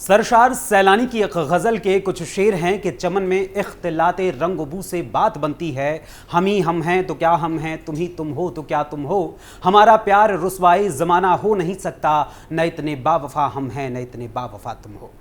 सरशार सैलानी की एक गजल के कुछ शेर हैं कि चमन में इख्तिलाते रंग-ओ-बू से बात बनती है। हम ही हम हैं तो क्या हम हैं, तुम ही तुम हो तो क्या तुम हो। हमारा प्यार रुसवाई जमाना हो नहीं सकता, न इतने बावफा हम हैं न इतने बावफा तुम हो।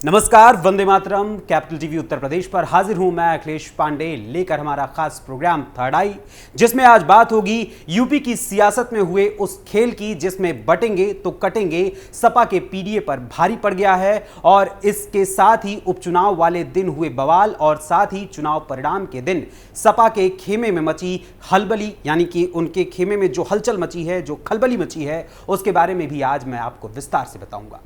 नमस्कार, वंदे मातरम। कैपिटल टीवी उत्तर प्रदेश पर हाजिर हूं मैं अखिलेश पांडे लेकर हमारा खास प्रोग्राम थर्ड आई, जिसमें आज बात होगी यूपी की सियासत में हुए उस खेल की जिसमें बटेंगे तो कटेंगे सपा के पीडीए पर भारी पड़ गया है। और इसके साथ ही उपचुनाव वाले दिन हुए बवाल और साथ ही चुनाव परिणाम के दिन सपा के खेमे में मची हलबली, यानी कि उनके खेमे में जो हलचल मची है, जो खलबली मची है, उसके बारे में भी आज मैं आपको विस्तार से बताऊंगा।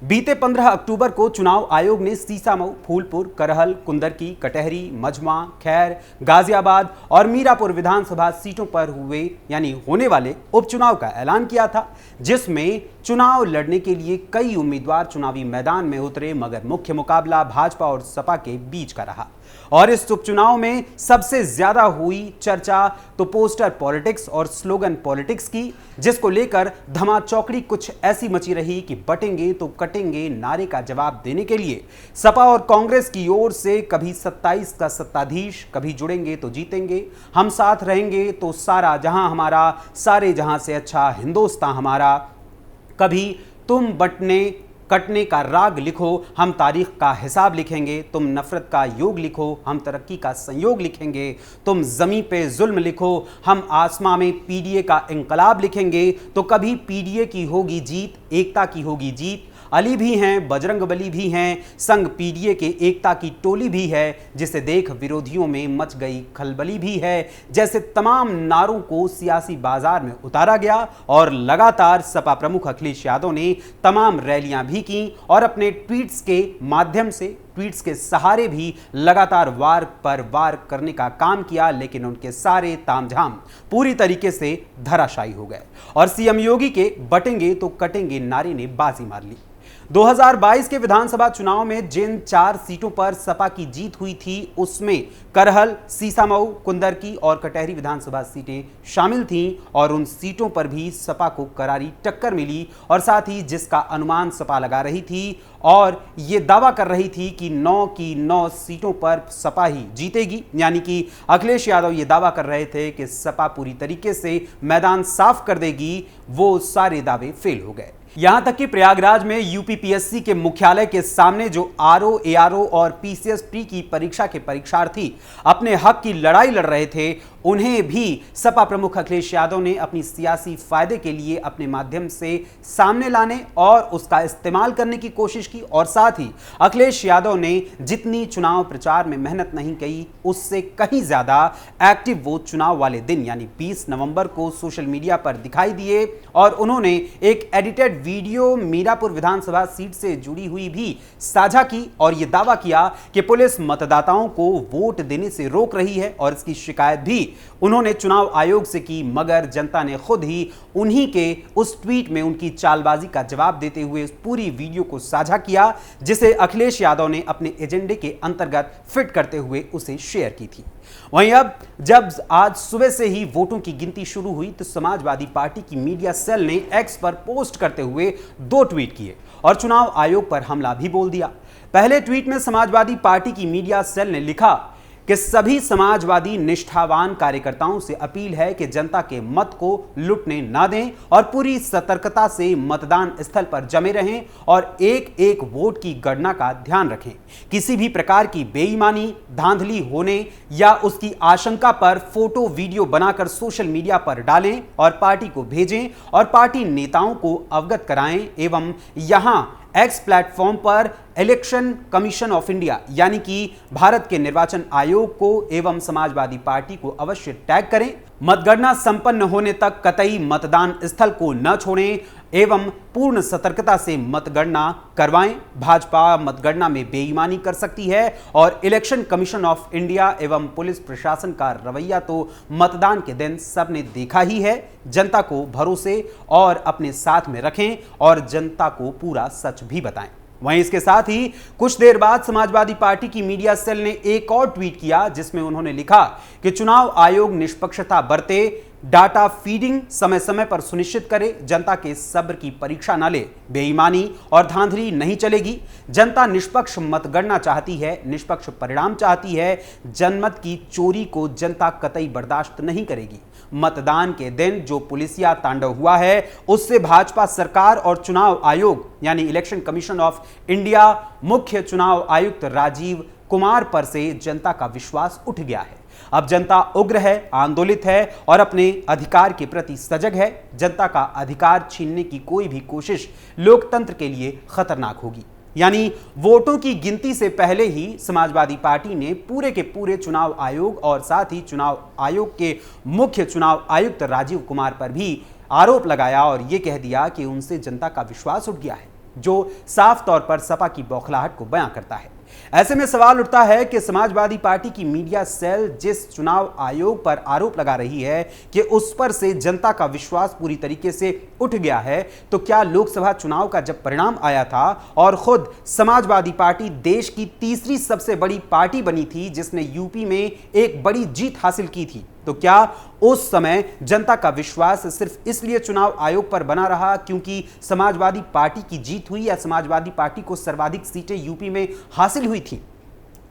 बीते 15 अक्टूबर को चुनाव आयोग ने सीसामऊ, फूलपुर, करहल, कुंदरकी, कटहरी, मझमा, खैर, गाजियाबाद और मीरापुर विधानसभा सीटों पर हुए यानी होने वाले उपचुनाव का ऐलान किया था, जिसमें चुनाव लड़ने के लिए कई उम्मीदवार चुनावी मैदान में उतरे, मगर मुख्य मुकाबला भाजपा और सपा के बीच का रहा। और इस उपचुनाव में सबसे ज्यादा हुई चर्चा तो पोस्टर पॉलिटिक्स और स्लोगन पॉलिटिक्स की, जिसको लेकर धमाचौकड़ी कुछ ऐसी मची रही कि बटेंगे तो कटेंगे नारे का जवाब देने के लिए सपा और कांग्रेस की ओर से कभी 27 का सत्ताधीश, कभी जुड़ेंगे तो जीतेंगे, हम साथ रहेंगे तो सारा जहां हमारा, सारे जहां से अच्छा हिंदुस्तान हमारा, कभी तुम बटने कटने का राग लिखो, हम तारीख का हिसाब लिखेंगे, तुम नफरत का योग लिखो, हम तरक्की का संयोग लिखेंगे, तुम जमी पे जुल्म लिखो, हम आसमां में पीडीए का इंकलाब लिखेंगे, तो कभी पीडीए की होगी जीत, एकता की होगी जीत, अली भी हैं, बजरंगबली भी हैं, संग पीडीए के एकता की टोली भी है, जिसे देख विरोधियों में मच गई खलबली भी है। जैसे तमाम नारों को सियासी बाजार में उतारा गया और लगातार सपा प्रमुख अखिलेश यादव ने तमाम रैलियां भी की और अपने ट्वीट्स के माध्यम से, ट्वीट्स के सहारे भी लगातार वार पर वार करने का काम किया, लेकिन उनके सारे तामझाम पूरी तरीके से धराशायी हो गए और सीएम योगी के बटेंगे तो कटेंगे नारे ने बाजी मार ली। 2022 के विधानसभा चुनाव में जिन 4 सीटों पर सपा की जीत हुई थी, उसमें करहल, सीसामऊ, कुंदरकी और कटहरी विधानसभा सीटें शामिल थीं और उन सीटों पर भी सपा को करारी टक्कर मिली। और साथ ही जिसका अनुमान सपा लगा रही थी और ये दावा कर रही थी कि 9 की 9 सीटों पर सपा ही जीतेगी, यानी कि अखिलेश यादव ये दावा कर रहे थे कि सपा पूरी तरीके से मैदान साफ कर देगी, वो सारे दावे फेल हो गए। यहां तक कि प्रयागराज में यूपीपीएससी के मुख्यालय के सामने जो आरओ, एआरओ और पीसीएस प्री की परीक्षा के परीक्षार्थी अपने हक की लड़ाई लड़ रहे थे, उन्हें भी सपा प्रमुख अखिलेश यादव ने अपनी सियासी फायदे के लिए अपने माध्यम से सामने लाने और उसका इस्तेमाल करने की कोशिश की। और साथ ही अखिलेश यादव ने जितनी चुनाव प्रचार में मेहनत नहीं की, उससे कहीं ज्यादा एक्टिव वो चुनाव वाले दिन यानी 20 नवंबर को सोशल मीडिया पर दिखाई दिए और उन्होंने एक एडिटेड वीडियो मीरापुर विधानसभा सीट से जुड़ी हुई भी साझा की और यह दावा किया कि पुलिस मतदाताओं को वोट देने से रोक रही है और इसकी शिकायत भी उन्होंने चुनाव आयोग से की, मगर जनता ने खुद ही उन्हीं के उस ट्वीट में उनकी चालबाजी का जवाब देते हुए उस पूरी वीडियो को साझा किया, जिसे अखिलेश यादव ने अपने एजेंडे के अंतर्गत फिट करते हुए उसे शेयर की थी। वहीं अब जब आज सुबह से ही वोटों की गिनती शुरू हुई तो समाजवादी पार्टी की मीडिया सेल ने एक्स पर पोस्ट करते हुए 2 ट्वीट किए और चुनाव आयोग पर हमला भी बोल दिया। पहले ट्वीट में समाजवादी पार्टी की मीडिया सेल ने लिखा कि सभी समाजवादी निष्ठावान कार्यकर्ताओं से अपील है कि जनता के मत को लुटने ना दें और पूरी सतर्कता से मतदान स्थल पर जमे रहें और एक एक वोट की गणना का ध्यान रखें। किसी भी प्रकार की बेईमानी, धांधली होने या उसकी आशंका पर फोटो वीडियो बनाकर सोशल मीडिया पर डालें और पार्टी को भेजें और पार्टी नेताओं को अवगत कराएं एवं यहां एक्स प्लेटफॉर्म पर इलेक्शन कमीशन ऑफ इंडिया यानी कि भारत के निर्वाचन आयोग को एवं समाजवादी पार्टी को अवश्य टैग करें। मतगणना संपन्न होने तक कतई मतदान स्थल को न छोड़ें एवं पूर्ण सतर्कता से मतगणना करवाएं। भाजपा मतगणना में बेईमानी कर सकती है और इलेक्शन कमीशन ऑफ इंडिया एवं पुलिस प्रशासन का रवैया तो मतदान के दिन सबने देखा ही है। जनता को भरोसे और अपने साथ में रखें और जनता को पूरा सच भी बताएं। वहीं इसके साथ ही कुछ देर बाद समाजवादी पार्टी की मीडिया सेल ने एक और ट्वीट किया, जिसमें उन्होंने लिखा कि चुनाव आयोग निष्पक्षता बरते, डाटा फीडिंग समय समय पर सुनिश्चित करे, जनता के सब्र की परीक्षा न ले, बेईमानी और धांधली नहीं चलेगी। जनता निष्पक्ष मतगणना चाहती है, निष्पक्ष परिणाम चाहती है। जनमत की चोरी को जनता कतई बर्दाश्त नहीं करेगी। मतदान के दिन जो पुलिसिया तांडव हुआ है, उससे भाजपा सरकार और चुनाव आयोग यानी इलेक्शन कमीशन ऑफ इंडिया, मुख्य चुनाव आयुक्त राजीव कुमार पर से जनता का विश्वास उठ गया है। अब जनता उग्र है, आंदोलित है और अपने अधिकार के प्रति सजग है। जनता का अधिकार छीनने की कोई भी कोशिश लोकतंत्र के लिए खतरनाक होगी। यानी वोटों की गिनती से पहले ही समाजवादी पार्टी ने पूरे के पूरे चुनाव आयोग और साथ ही चुनाव आयोग के मुख्य चुनाव आयुक्त राजीव कुमार पर भी आरोप लगाया और यह कह दिया कि उनसे जनता का विश्वास उठ गया है, जो साफ तौर पर सपा की बौखलाहट को बयां करता है। ऐसे में सवाल उठता है कि समाजवादी पार्टी की मीडिया सेल जिस चुनाव आयोग पर आरोप लगा रही है कि उस पर से जनता का विश्वास पूरी तरीके से उठ गया है, तो क्या लोकसभा चुनाव का जब परिणाम आया था और खुद समाजवादी पार्टी देश की तीसरी सबसे बड़ी पार्टी बनी थी जिसने यूपी में एक बड़ी जीत हासिल की थी, तो क्या उस समय जनता का विश्वास सिर्फ इसलिए चुनाव आयोग पर बना रहा क्योंकि समाजवादी पार्टी की जीत हुई या समाजवादी पार्टी को सर्वाधिक सीटें यूपी में हासिल हुई थी?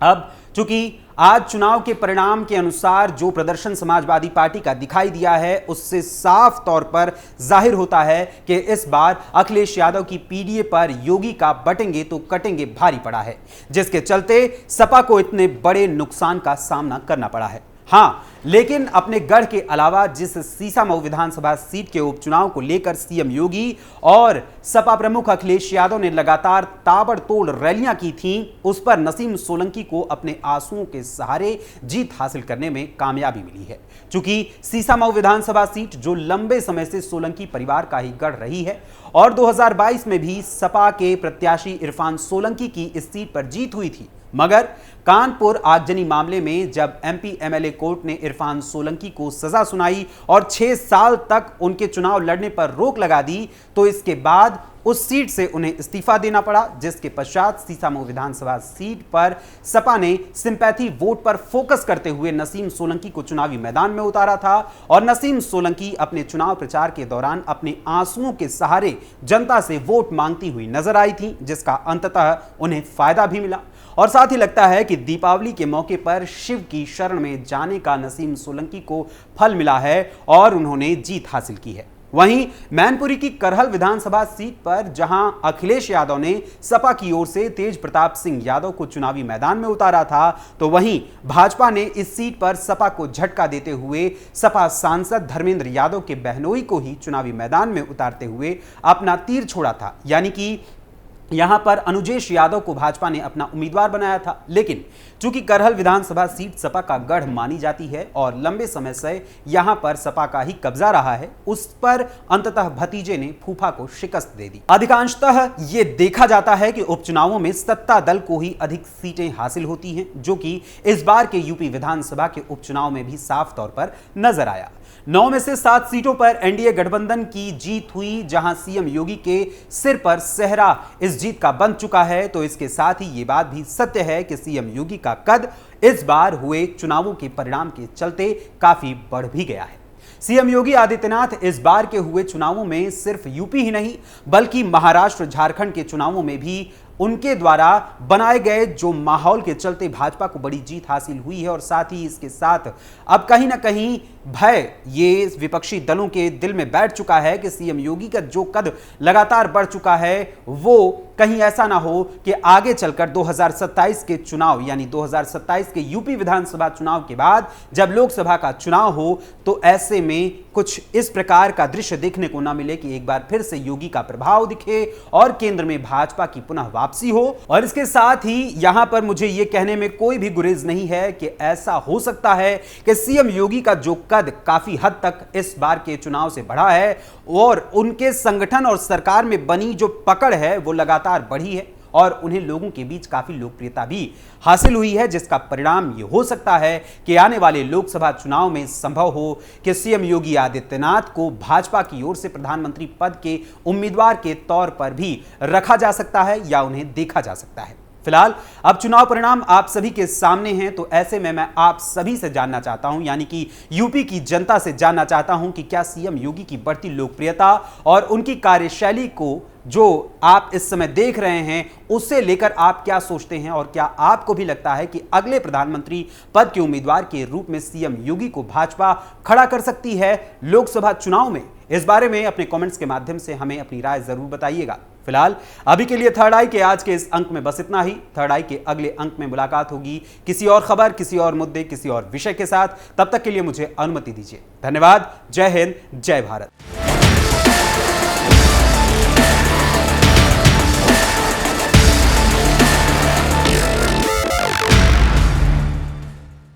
अब चूंकि आज चुनाव के परिणाम के अनुसार जो प्रदर्शन समाजवादी पार्टी का दिखाई दिया है, उससे साफ तौर पर जाहिर होता है कि इस बार अखिलेश यादव की पीडीए पर योगी का बटेंगे तो कटेंगे भारी पड़ा है, जिसके चलते सपा को इतने बड़े नुकसान का सामना करना पड़ा है। हाँ, लेकिन अपने गढ़ के अलावा जिस सीसामऊ विधानसभा सीट के उपचुनाव को लेकर सीएम योगी और सपा प्रमुख अखिलेश यादव ने लगातार ताबड़तोड़ रैलियां की थीं, उस पर नसीम सोलंकी को अपने आंसुओं के सहारे जीत हासिल करने में कामयाबी मिली है। चूंकि सीसामऊ विधानसभा सीट जो लंबे समय से सोलंकी परिवार का ही गढ़ रही है और 2022 में भी सपा के प्रत्याशी इरफान सोलंकी की इस सीट पर जीत हुई थी, मगर कानपुर आगजनी मामले में जब एमपी एमएलए कोर्ट ने इरफान सोलंकी को सजा सुनाई और 6 साल तक उनके चुनाव लड़ने पर रोक लगा दी, तो इसके बाद उस सीट से उन्हें इस्तीफा देना पड़ा, जिसके पश्चात सीसामऊ विधानसभा सीट पर सपा ने सिंपैथी वोट पर फोकस करते हुए नसीम सोलंकी को चुनावी मैदान में उतारा था और नसीम सोलंकी अपने चुनाव प्रचार के दौरान अपने आंसुओं के सहारे जनता से वोट मांगती हुई नजर आई थी, जिसका अंततः उन्हें फायदा भी मिला। और साथ ही लगता है कि दीपावली के मौके पर शिव की शरण में जाने का नसीम सोलंकी को फल मिला है और उन्होंने जीत हासिल की है। वहीं मैनपुरी की करहल विधानसभा सीट पर जहां अखिलेश यादव ने सपा की ओर से तेज प्रताप सिंह यादव को चुनावी मैदान में उतारा था, तो वहीं भाजपा ने इस सीट पर सपा को झटका देते हुए सपा सांसद धर्मेंद्र यादव के बहनोई को ही चुनावी मैदान में उतारते हुए अपना तीर छोड़ा था। यानी कि यहां पर अनुजेश यादव को भाजपा ने अपना उम्मीदवार बनाया था, लेकिन चूंकि करहल विधानसभा सीट सपा का गढ़ मानी जाती है और लंबे समय से यहां पर सपा का ही कब्जा रहा है, उस पर अंततः भतीजे ने फूफा को शिकस्त दे दी। अधिकांशतः यह देखा जाता है कि उपचुनावों में सत्ता दल को ही अधिक सीटें हासिल होती हैं, जो कि इस बार के यूपी विधानसभा के उपचुनाव में भी साफ तौर पर नजर आया। 9 में से 7 सीटों पर एनडीए गठबंधन की जीत हुई, जहां सीएम योगी के सिर पर सेहरा इस जीत का बंध चुका है, तो इसके साथ ही यह बात भी सत्य है कि सीएम योगी का कद इस बार हुए चुनावों के परिणाम के चलते काफी बढ़ भी गया है। सीएम योगी आदित्यनाथ इस बार के हुए चुनावों में सिर्फ यूपी ही नहीं बल्कि महाराष्ट्र, झारखंड के चुनावों में भी उनके द्वारा बनाए गए जो माहौल के चलते भाजपा को बड़ी जीत हासिल हुई है। और साथ ही इसके साथ अब कहीं ना कहीं भय ये विपक्षी दलों के दिल में बैठ चुका है कि सीएम योगी का जो कद लगातार बढ़ चुका है वो कहीं ऐसा ना हो कि आगे चलकर 2027 के चुनाव यानी 2027 के यूपी विधानसभा चुनाव के बाद जब लोकसभा का चुनाव हो तो ऐसे में कुछ इस प्रकार का दृश्य देखने को ना मिले कि एक बार फिर से योगी का प्रभाव दिखे और केंद्र में भाजपा की पुनः वापसी हो। और इसके साथ ही यहां पर मुझे यह कहने में कोई भी गुरेज नहीं है कि ऐसा हो सकता है कि सीएम योगी का जो कद काफी हद तक इस बार के चुनाव से बढ़ा है और उनके संगठन और सरकार में बनी जो पकड़ है वो लगातार बढ़ी है और उन्हें लोगों के बीच काफी लोकप्रियता भी हासिल हुई है, जिसका परिणाम यह हो सकता है कि आने वाले लोकसभा चुनाव में संभव हो कि सीएम योगी आदित्यनाथ को भाजपा की ओर से प्रधानमंत्री पद के उम्मीदवार के तौर पर भी रखा जा सकता है या उन्हें देखा जा सकता है। फिलहाल अब चुनाव परिणाम आप सभी के सामने हैं, तो ऐसे में मैं आप सभी से जानना चाहता हूं, यानी कि यूपी की जनता से जानना चाहता हूं कि क्या सीएम योगी की बढ़ती लोकप्रियता और उनकी कार्यशैली को जो आप इस समय देख रहे हैं उससे लेकर आप क्या सोचते हैं, और क्या आपको भी लगता है कि अगले प्रधानमंत्री पद के उम्मीदवार के रूप में सीएम योगी को भाजपा खड़ा कर सकती है लोकसभा चुनाव में? इस बारे में अपने कमेंट्स के माध्यम से हमें अपनी राय जरूर बताइएगा। फिलहाल अभी के लिए थर्ड आई के आज के इस अंक में बस इतना ही। थर्ड आई के अगले अंक में मुलाकात होगी किसी और खबर, किसी और मुद्दे, किसी और विषय के साथ। तब तक के लिए मुझे अनुमति दीजिए। धन्यवाद। जय हिंद, जय भारत।